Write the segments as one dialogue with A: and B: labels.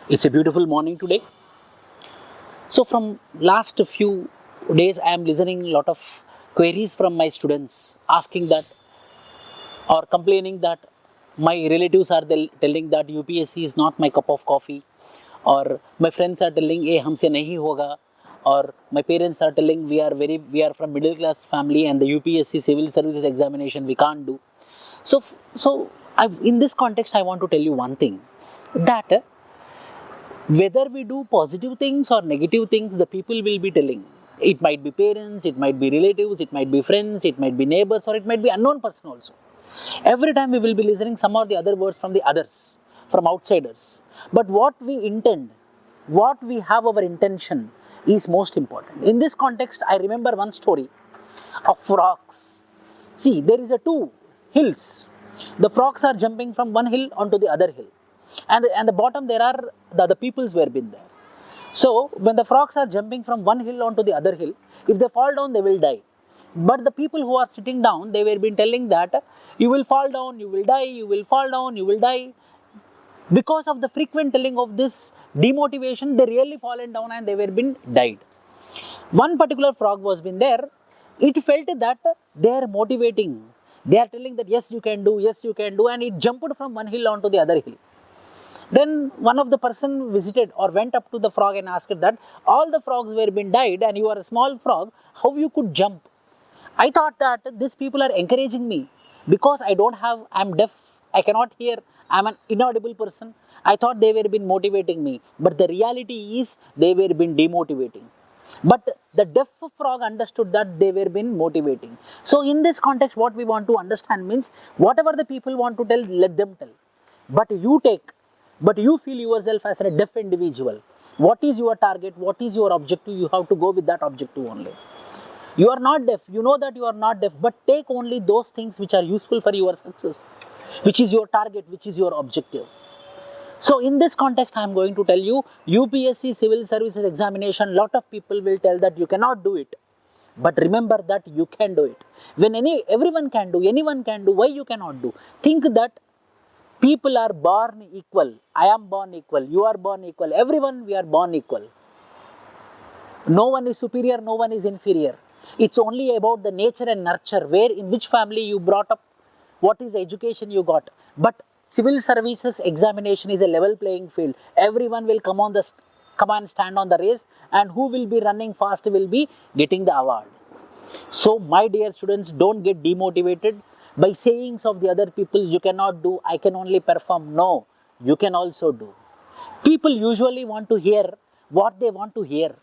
A: It's a beautiful morning today. So from last few days, I am listening a lot of queries from my students asking that or complaining that my relatives are telling that UPSC is not my cup of coffee, or my friends are telling hey हमसे नहीं होगा, or my parents are telling we are from middle class family and the UPSC civil services examination we can't do. So in this context, I want to tell you one thing that whether we do positive things or negative things, the people will be telling. It might be parents, it might be relatives, it might be friends, it might be neighbors, or it might be unknown person also. Every time we will be listening some or the other words from the others, from outsiders. But what we intend, what we have our intention is most important. In this context, I remember one story of frogs. See, there is a two hills. The frogs are jumping from one hill onto the other hill, and the bottom there are the other peoples were been there. So when the frogs are jumping from one hill onto the other hill, if they fall down, they will die. But the people who are sitting down, they were been telling that you will fall down, you will die, you will fall down, you will die. Because of the frequent telling of this demotivation, they really fallen down and they were been died. One particular frog was been there. It felt that they are motivating. They are telling that yes you can do, yes you can do, and it jumped from one hill onto the other hill. Then one of the person visited or went up to the frog and asked that all the frogs were been died and you are a small frog, how you could jump? I thought that these people are encouraging me because I'm deaf, I cannot hear, I'm an inaudible person. I thought they were been motivating me, but the reality is they were been demotivating. But the deaf frog understood that they were been motivating. So in this context, what we want to understand means whatever the people want to tell, let them tell. But you feel yourself as a deaf individual. What is your target? What is your objective? You have to go with that objective only. You are not deaf, you know that you are not deaf, but take only those things which are useful for your success, which is your target, which is your objective. So in this context, I am going to tell you UPSC civil services examination, lot of people will tell that you cannot do it. But remember that you can do it. When everyone can do, anyone can do, why you cannot do? Think that people are born equal. I am born equal, you are born equal, everyone we are born equal. No one is superior, no one is inferior. It's only about the nature and nurture, where in which family you brought up, what is the education you got. But civil services examination is a level playing field. Everyone will come and stand on the race, and who will be running fast will be getting the award. So my dear students, don't get demotivated by sayings of the other people. You cannot do, I can only perform. No, you can also do. People usually want to hear what they want to hear.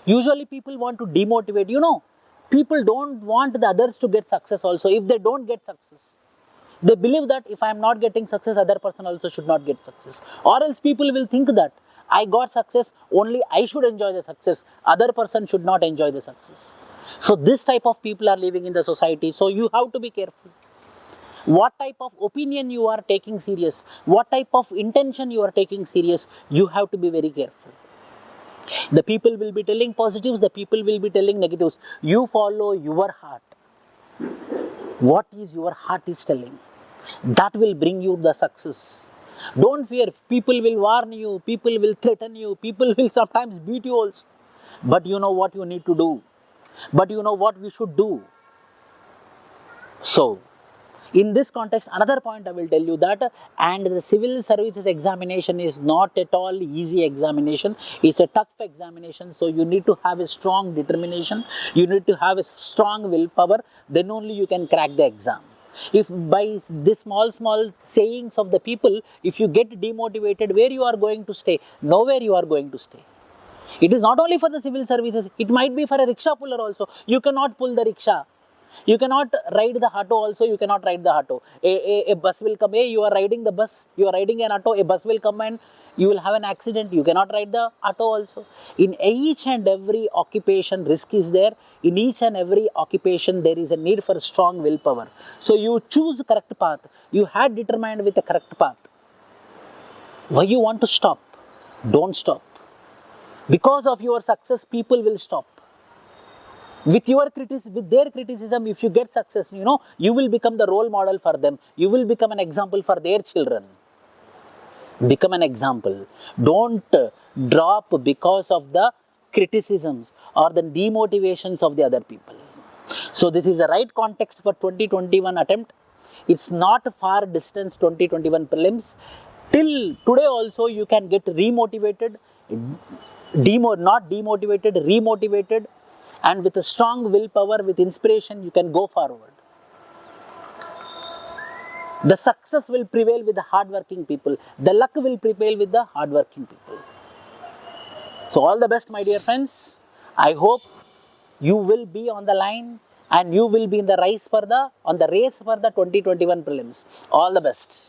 A: Usually people want to demotivate. People don't want the others to get success also. If they don't get success, they believe that if I am not getting success, other person also should not get success. Or else people will think that I got success, only I should enjoy the success, other person should not enjoy the success. So this type of people are living in the society. So you have to be careful. What type of opinion you are taking serious, what type of intention you are taking serious, you have to be very careful. The people will be telling positives, the people will be telling negatives. You follow your heart. What is your heart is telling, that will bring you the success. Don't fear, people will warn you, people will threaten you, people will sometimes beat you also. But you know what you need to do. But you know what we should do. So, in this context, another point I will tell you that, and the civil services examination is not at all easy examination. It's a tough examination. So you need to have a strong determination. You need to have a strong willpower. Then only you can crack the exam. If by this small sayings of the people, if you get demotivated, where you are going to stay? Nowhere you are going to stay. It is not only for the civil services. It might be for a rickshaw puller also. You cannot pull the rickshaw. You cannot ride the auto also, you cannot ride the auto. A bus will come, you are riding the bus, you are riding an auto, a bus will come and you will have an accident, you cannot ride the auto also. In each and every occupation, risk is there. In each and every occupation, there is a need for strong willpower. So you choose the correct path. You had determined with the correct path. Why you want to stop? Don't stop. Because of your success, people will stop. With their criticism, if you get success, you will become the role model for them. You will become an example for their children. Become an example. Don't drop because of the criticisms or the demotivations of the other people. So this is the right context for 2021 attempt. It's not far distance 2021 prelims. Till today also you can get remotivated, not demotivated, remotivated, and with a strong willpower, with inspiration, you can go forward. The success will prevail with the hardworking people. The luck will prevail with the hardworking people. So all the best, my dear friends. I hope you will be on the line and you will be in the race for the 2021 prelims. All the best.